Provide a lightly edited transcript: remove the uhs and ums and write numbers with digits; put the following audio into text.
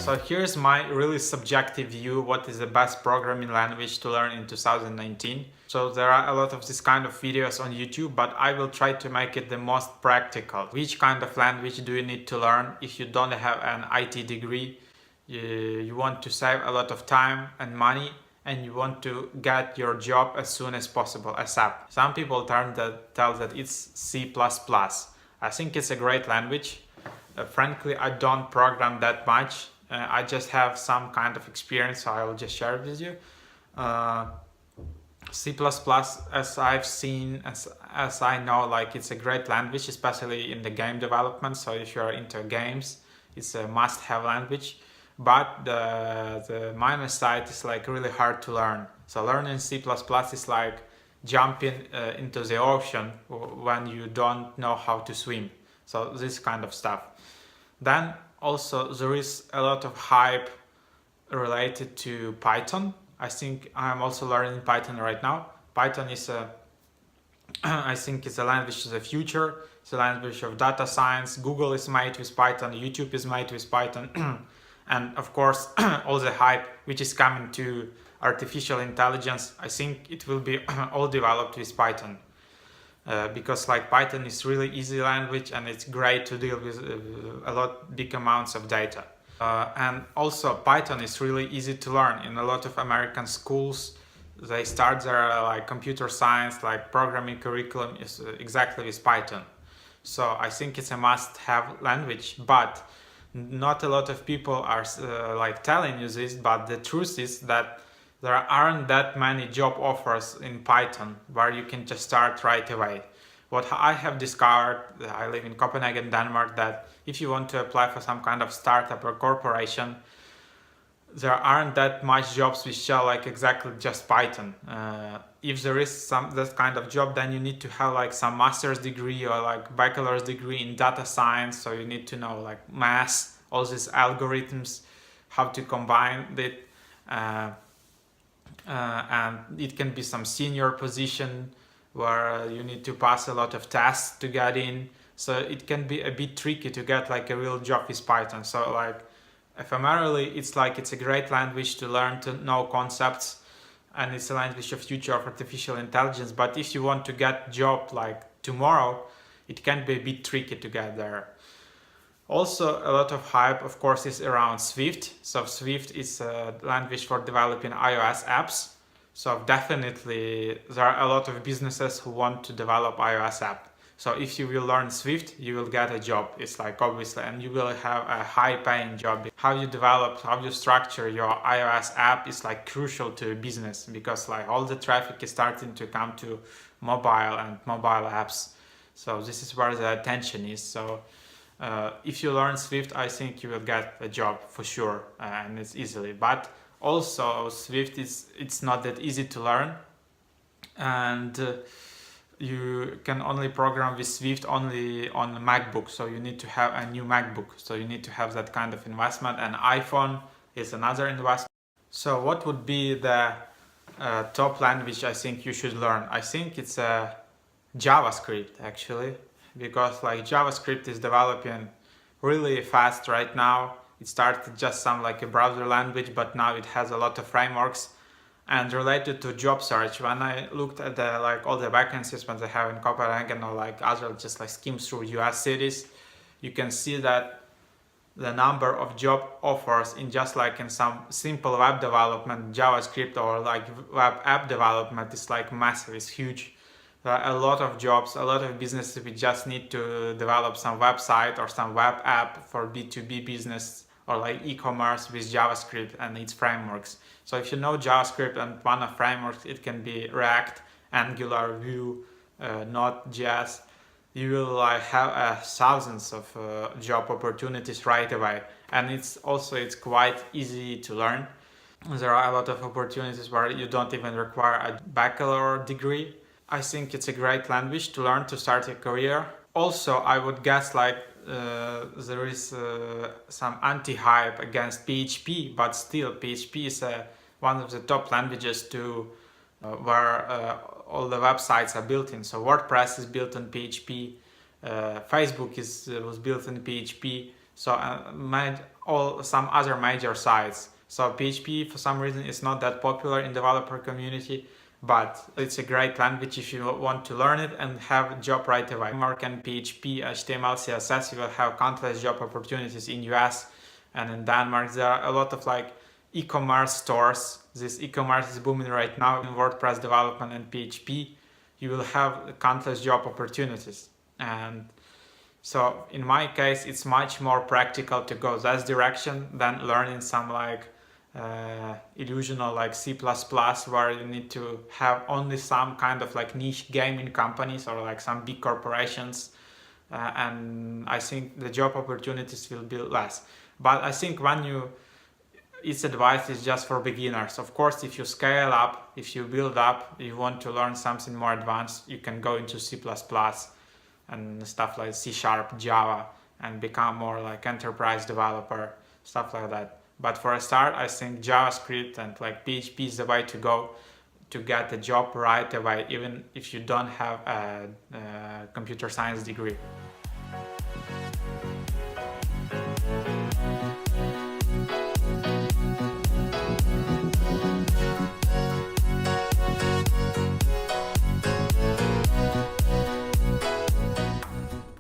So here's my really subjective view, what is the best programming language to learn in 2019. So there are a lot of this kind of videos on YouTube, but I will try to make it the most practical. Which kind of language do you need to learn if you don't have an IT degree? You want to save a lot of time and money, and you want to get your job as soon as possible, ASAP. Some people tell that it's C++. I think it's a great language. Frankly, I don't program that much. I just have some kind of experience, so I will just share it with you. C++, as I've seen, as I know, like it's a great language, especially in the game development. So if you're into games, it's a must-have language. But the minus side is like really hard to learn. So learning C++ is like jumping into the ocean when you don't know how to swim. So this kind of stuff. Then also there is a lot of hype related to Python. I think I'm also learning Python right now. Python is I think it's a language of the future. It's a language of data science. Google is made with Python. YouTube is made with Python. And of course, all the hype which is coming to artificial intelligence, I think it will be all developed with Python. Because like Python is really easy language and it's great to deal with a lot big amounts of data. And also Python is really easy to learn. In a lot of American schools, they start their like computer science, like programming curriculum is exactly with Python. So I think it's a must-have language, but not a lot of people are like telling you this, but the truth is that there aren't that many job offers in Python where you can just start right away. What I have discovered, I live in Copenhagen, Denmark, that if you want to apply for some kind of startup or corporation, there aren't that much jobs which show like exactly just Python. If there is that kind of job, then you need to have like some master's degree or like bachelor's degree in data science. So you need to know like math, all these algorithms, how to combine it. And it can be some senior position where you need to pass a lot of tests to get in. So it can be a bit tricky to get like a real job with Python. So like ephemerally, it's a great language to learn to know concepts, and it's a language of future of artificial intelligence. But if you want to get job like tomorrow, it can be a bit tricky to get there. Also, a lot of hype, of course, is around Swift. So Swift is a language for developing iOS apps. So definitely there are a lot of businesses who want to develop iOS app. So if you will learn Swift, you will get a job. It's like obviously, and you will have a high paying job. How you develop, how you structure your iOS app is like crucial to a business, because like all the traffic is starting to come to mobile and mobile apps. So this is where the attention is. So if you learn Swift, I think you will get a job for sure, and it's easily. But also Swift it's not that easy to learn, and you can only program with Swift only on a MacBook. So you need to have a new MacBook. So you need to have that kind of investment, and iPhone is another investment. So what would be the top language I think you should learn? I think it's JavaScript actually. Because like JavaScript is developing really fast right now. It started just some like a browser language, but now it has a lot of frameworks. And related to job search, when I looked at the like all the vacancies when they have in Copenhagen or like other just like skim through US cities, you can see that the number of job offers in just like in some simple web development, JavaScript or like web app development is like massive, it's huge. There are a lot of jobs, a lot of businesses we just need to develop some website or some web app for B2B business or like e-commerce with JavaScript and its frameworks. So if you know JavaScript and one of frameworks, it can be React, Angular, Vue, Node.js, you will like have thousands of job opportunities right away. And it's quite easy to learn. There are a lot of opportunities where you don't even require a bachelor degree. I think it's a great language to learn to start a career. Also, I would guess like there is some anti-hype against PHP, but still PHP is one of the top languages to where all the websites are built in. So WordPress is built on PHP, Facebook was built in PHP. So some other major sites. So PHP for some reason is not that popular in developer community, but it's a great language if you want to learn it and have a job right away. Framework and PHP, HTML, CSS, you will have countless job opportunities in US and in Denmark. There are a lot of like e-commerce stores. This e-commerce is booming right now in WordPress development and PHP. You will have countless job opportunities. And so in my case, it's much more practical to go that direction than learning some like illusional like C++ where you need to have only some kind of like niche gaming companies or like some big corporations. And I think the job opportunities will be less. But I think its advice is just for beginners. Of course, if you scale up, if you build up, you want to learn something more advanced, you can go into C++ and stuff like C#, Java, and become more like enterprise developer, stuff like that. But for a start, I think JavaScript and like PHP is the way to go to get a job right away, even if you don't have a computer science degree.